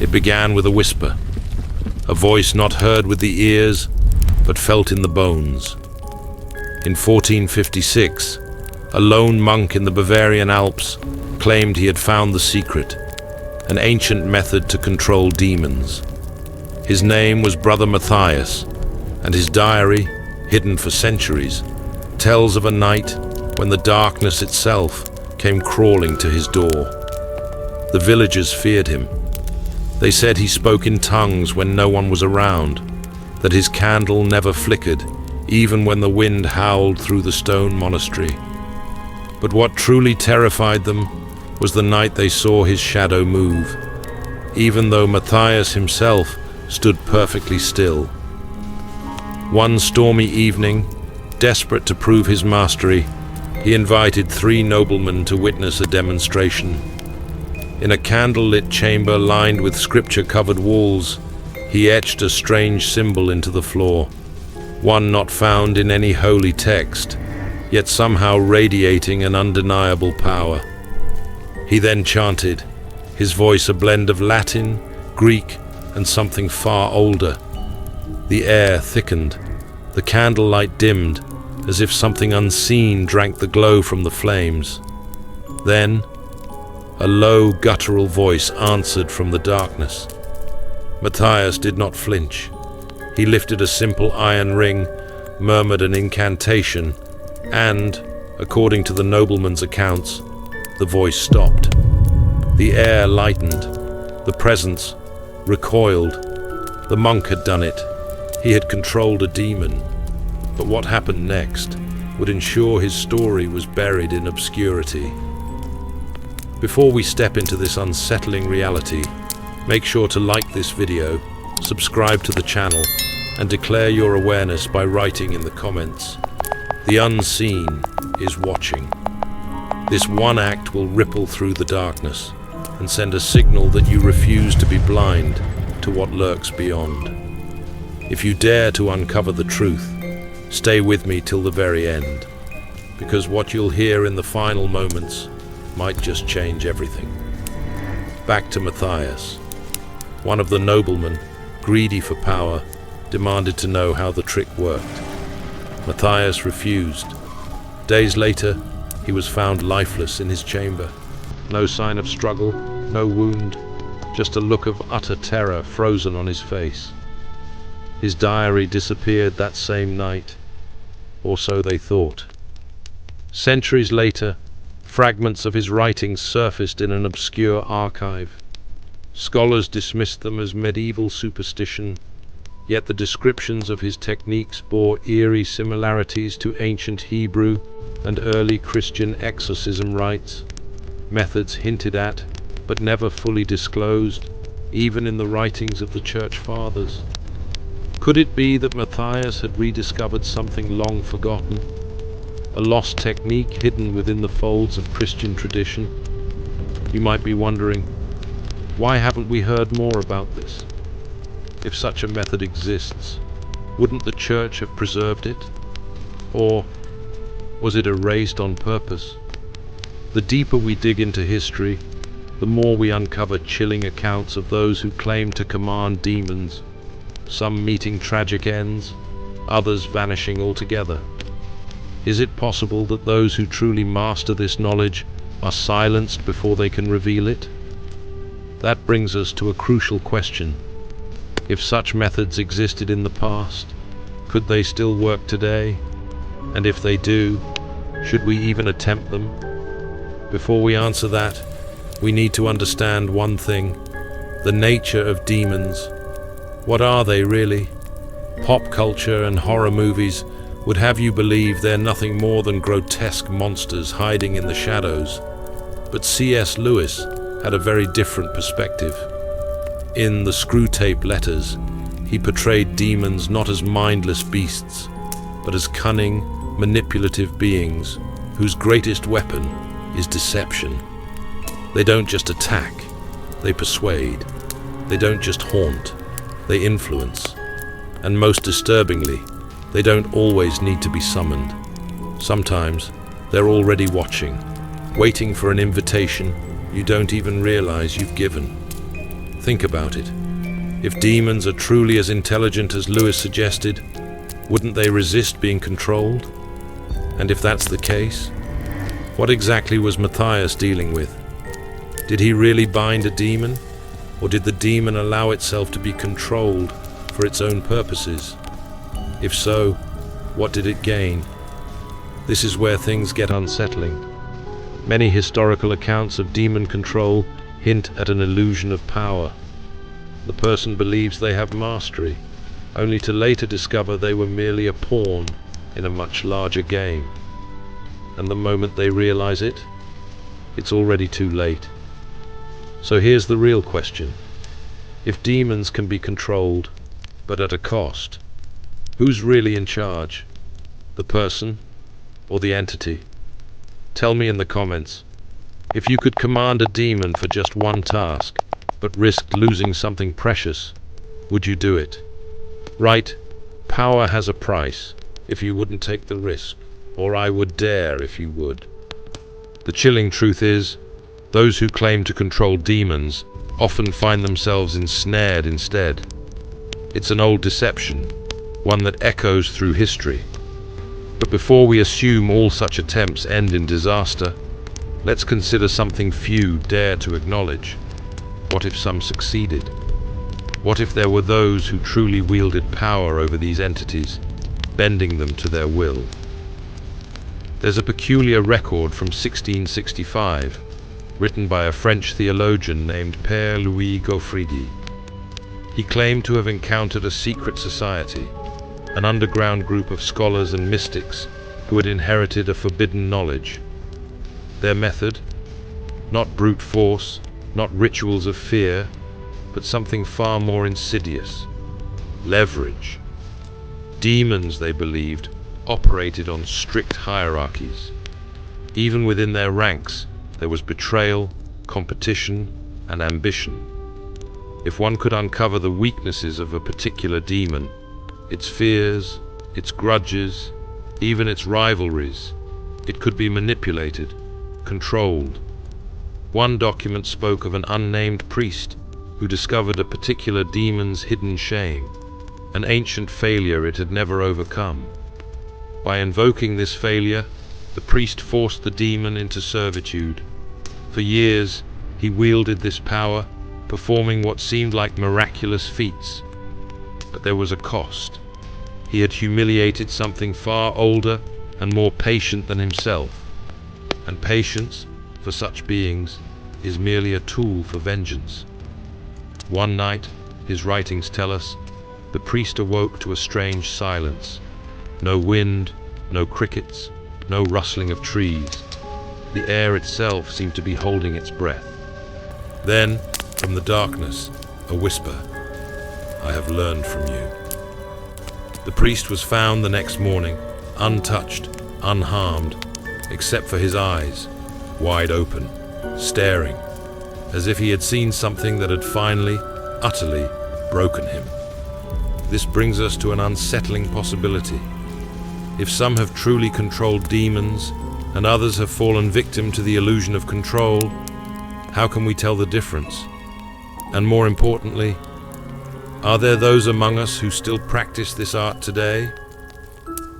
It began with a whisper, a voice not heard with the ears, but felt in the bones. In 1456, a lone monk in the Bavarian Alps claimed he had found the secret, an ancient method to control demons. His name was Brother Matthias, and his diary, hidden for centuries, tells of a night when the darkness itself came crawling to his door. The villagers feared him. They said he spoke in tongues when no one was around, that his candle never flickered, even when the wind howled through the stone monastery. But what truly terrified them was the night they saw his shadow move, even though Matthias himself stood perfectly still. One stormy evening, desperate to prove his mastery, he invited 3 noblemen to witness a demonstration. In a candle-lit chamber lined with scripture-covered walls, he etched a strange symbol into the floor, one not found in any holy text, yet somehow radiating an undeniable power. He then chanted, his voice a blend of Latin, Greek, and something far older. The air thickened, the candlelight dimmed, as if something unseen drank the glow from the flames. Then, a low, guttural voice answered from the darkness. Matthias did not flinch. He lifted a simple iron ring, murmured an incantation, and, according to the nobleman's accounts, the voice stopped. The air lightened. The presence recoiled. The monk had done it. He had controlled a demon. But what happened next would ensure his story was buried in obscurity. Before we step into this unsettling reality, make sure to like this video, subscribe to the channel, and declare your awareness by writing in the comments. The unseen is watching. This one act will ripple through the darkness and send a signal that you refuse to be blind to what lurks beyond. If you dare to uncover the truth, stay with me till the very end, because what you'll hear in the final moments might just change everything. Back to Matthias. One of the noblemen, greedy for power, demanded to know how the trick worked. Matthias refused. Days later, he was found lifeless in his chamber. No sign of struggle, no wound, just a look of utter terror frozen on his face. His diary disappeared that same night, or so they thought. Centuries later, fragments of his writings surfaced in an obscure archive. Scholars dismissed them as medieval superstition, yet the descriptions of his techniques bore eerie similarities to ancient Hebrew and early Christian exorcism rites, methods hinted at but never fully disclosed, even in the writings of the Church Fathers. Could it be that Matthias had rediscovered something long forgotten? A lost technique hidden within the folds of Christian tradition? You might be wondering, why haven't we heard more about this? If such a method exists, wouldn't the Church have preserved it? Or was it erased on purpose? The deeper we dig into history, the more we uncover chilling accounts of those who claimed to command demons, some meeting tragic ends, others vanishing altogether. Is it possible that those who truly master this knowledge are silenced before they can reveal it? That brings us to a crucial question. If such methods existed in the past, could they still work today? And if they do, should we even attempt them? Before we answer that, we need to understand one thing: the nature of demons. What are they really? Pop culture and horror movies would have you believe they're nothing more than grotesque monsters hiding in the shadows. But C.S. Lewis had a very different perspective. In the Screwtape Letters, he portrayed demons not as mindless beasts, but as cunning, manipulative beings whose greatest weapon is deception. They don't just attack, they persuade. They don't just haunt, they influence. And most disturbingly, they don't always need to be summoned. Sometimes they're already watching, waiting for an invitation you don't even realize you've given. Think about it. If demons are truly as intelligent as Lewis suggested, wouldn't they resist being controlled? And if that's the case, what exactly was Matthias dealing with? Did he really bind a demon? Or did the demon allow itself to be controlled for its own purposes? If so, what did it gain? This is where things get unsettling. Many historical accounts of demon control hint at an illusion of power. The person believes they have mastery, only to later discover they were merely a pawn in a much larger game. And the moment they realize it, it's already too late. So here's the real question. If demons can be controlled, but at a cost, who's really in charge? The person or the entity? Tell me in the comments. If you could command a demon for just one task, but risked losing something precious, would you do it? Right, power has a price if you wouldn't take the risk, or I would dare if you would. The chilling truth is, those who claim to control demons often find themselves ensnared instead. It's an old deception, one that echoes through history. But before we assume all such attempts end in disaster, let's consider something few dare to acknowledge. What if some succeeded? What if there were those who truly wielded power over these entities, bending them to their will? There's a peculiar record from 1665, written by a French theologian named Père Louis Gaufridi. He claimed to have encountered a secret society, an underground group of scholars and mystics who had inherited a forbidden knowledge. Their method? Not brute force, not rituals of fear, but something far more insidious. Leverage. Demons, they believed, operated on strict hierarchies. Even within their ranks, there was betrayal, competition, and ambition. If one could uncover the weaknesses of a particular demon, its fears, its grudges, even its rivalries, it could be manipulated, controlled. One document spoke of an unnamed priest who discovered a particular demon's hidden shame, an ancient failure it had never overcome. By invoking this failure, the priest forced the demon into servitude. For years, he wielded this power, performing what seemed like miraculous feats. But there was a cost. He had humiliated something far older and more patient than himself. And patience, for such beings, is merely a tool for vengeance. One night, his writings tell us, the priest awoke to a strange silence. No wind, no crickets, no rustling of trees. The air itself seemed to be holding its breath. Then, from the darkness, a whisper, "I have learned from you." The priest was found the next morning, untouched, unharmed, except for his eyes, wide open, staring, as if he had seen something that had finally, utterly, broken him. This brings us to an unsettling possibility. If some have truly controlled demons, and others have fallen victim to the illusion of control, how can we tell the difference? And more importantly, are there those among us who still practice this art today?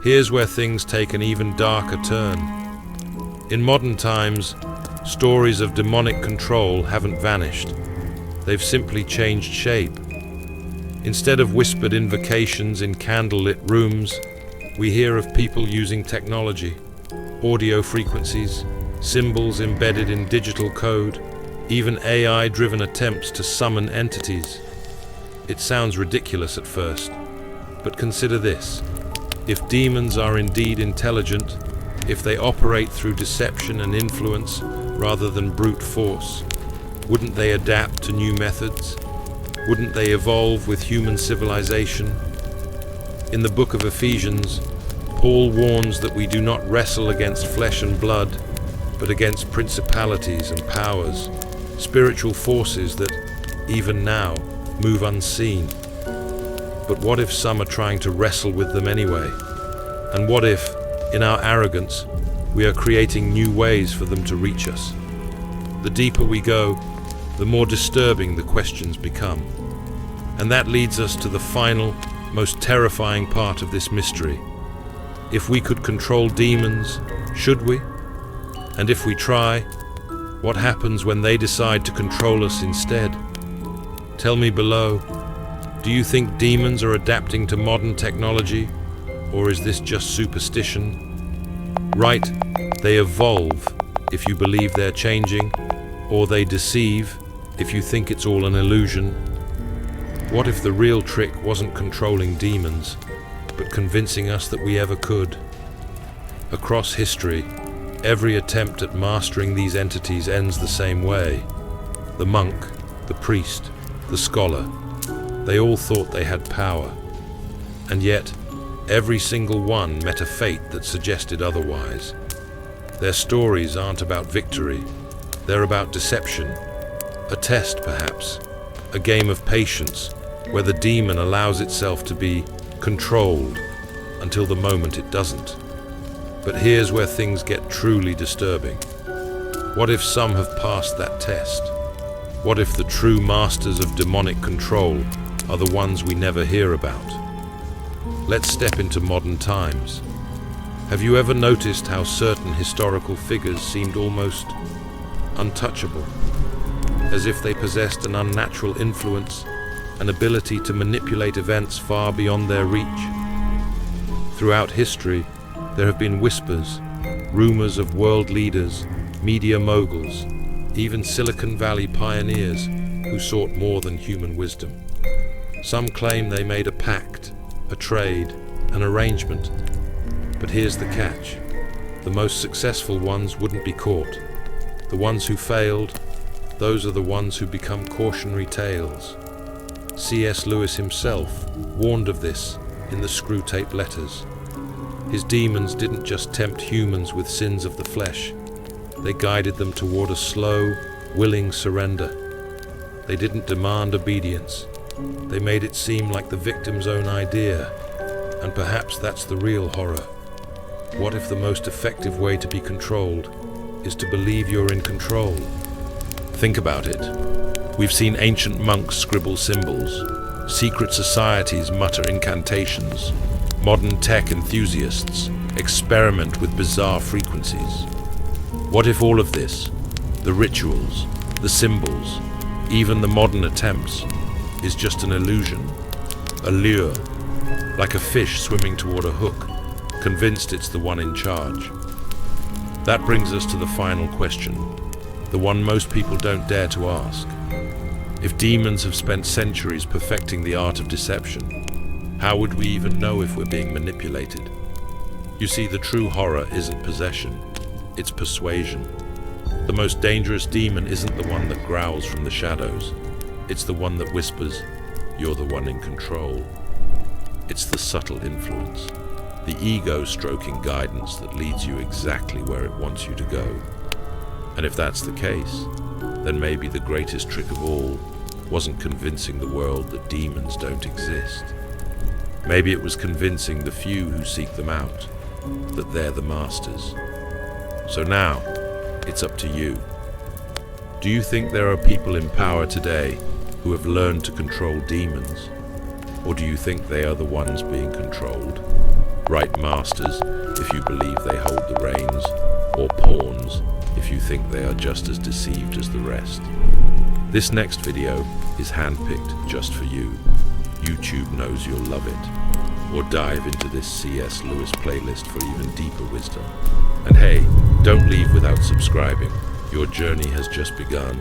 Here's where things take an even darker turn. In modern times, stories of demonic control haven't vanished. They've simply changed shape. Instead of whispered invocations in candlelit rooms, we hear of people using technology, audio frequencies, symbols embedded in digital code, even AI-driven attempts to summon entities. It sounds ridiculous at first, but consider this. If demons are indeed intelligent, if they operate through deception and influence rather than brute force, wouldn't they adapt to new methods? Wouldn't they evolve with human civilization? In the book of Ephesians, Paul warns that we do not wrestle against flesh and blood, but against principalities and powers, spiritual forces that, even now, move unseen. But what if some are trying to wrestle with them anyway? And what if, in our arrogance, we are creating new ways for them to reach us? The deeper we go, the more disturbing the questions become. And that leads us to the final, most terrifying part of this mystery. If we could control demons, should we? And if we try, what happens when they decide to control us instead? Tell me below, do you think demons are adapting to modern technology, or is this just superstition? Right, they evolve if you believe they're changing, or they deceive if you think it's all an illusion. What if the real trick wasn't controlling demons, but convincing us that we ever could? Across history, every attempt at mastering these entities ends the same way. The monk, the priest, the scholar, they all thought they had power. And yet, every single one met a fate that suggested otherwise. Their stories aren't about victory, they're about deception. A test, perhaps, a game of patience, where the demon allows itself to be controlled until the moment it doesn't. But here's where things get truly disturbing. What if some have passed that test? What if the true masters of demonic control are the ones we never hear about? Let's step into modern times. Have you ever noticed how certain historical figures seemed almost untouchable? As if they possessed an unnatural influence, an ability to manipulate events far beyond their reach. Throughout history, there have been whispers, rumors of world leaders, media moguls, even Silicon Valley pioneers who sought more than human wisdom. Some claim they made a pact, a trade, an arrangement. But here's the catch. The most successful ones wouldn't be caught. The ones who failed, those are the ones who become cautionary tales. C.S. Lewis himself warned of this in the Screwtape Letters. His demons didn't just tempt humans with sins of the flesh. They guided them toward a slow, willing surrender. They didn't demand obedience. They made it seem like the victim's own idea. And perhaps that's the real horror. What if the most effective way to be controlled is to believe you're in control? Think about it. We've seen ancient monks scribble symbols, secret societies mutter incantations, modern tech enthusiasts experiment with bizarre frequencies. What if all of this, the rituals, the symbols, even the modern attempts, is just an illusion, a lure, like a fish swimming toward a hook, convinced it's the one in charge? That brings us to the final question, the one most people don't dare to ask. If demons have spent centuries perfecting the art of deception, how would we even know if we're being manipulated? You see, the true horror isn't possession, it's persuasion. The most dangerous demon isn't the one that growls from the shadows. It's the one that whispers, "You're the one in control." It's the subtle influence, the ego-stroking guidance that leads you exactly where it wants you to go. And if that's the case, then maybe the greatest trick of all wasn't convincing the world that demons don't exist. Maybe it was convincing the few who seek them out that they're the masters. So now, it's up to you. Do you think there are people in power today who have learned to control demons? Or do you think they are the ones being controlled? Right masters, if you believe they hold the reins, or pawns, if you think they are just as deceived as the rest. This next video is handpicked just for you. YouTube knows you'll love it. Or dive into this C.S. Lewis playlist for even deeper wisdom. And hey, don't leave without subscribing. Your journey has just begun.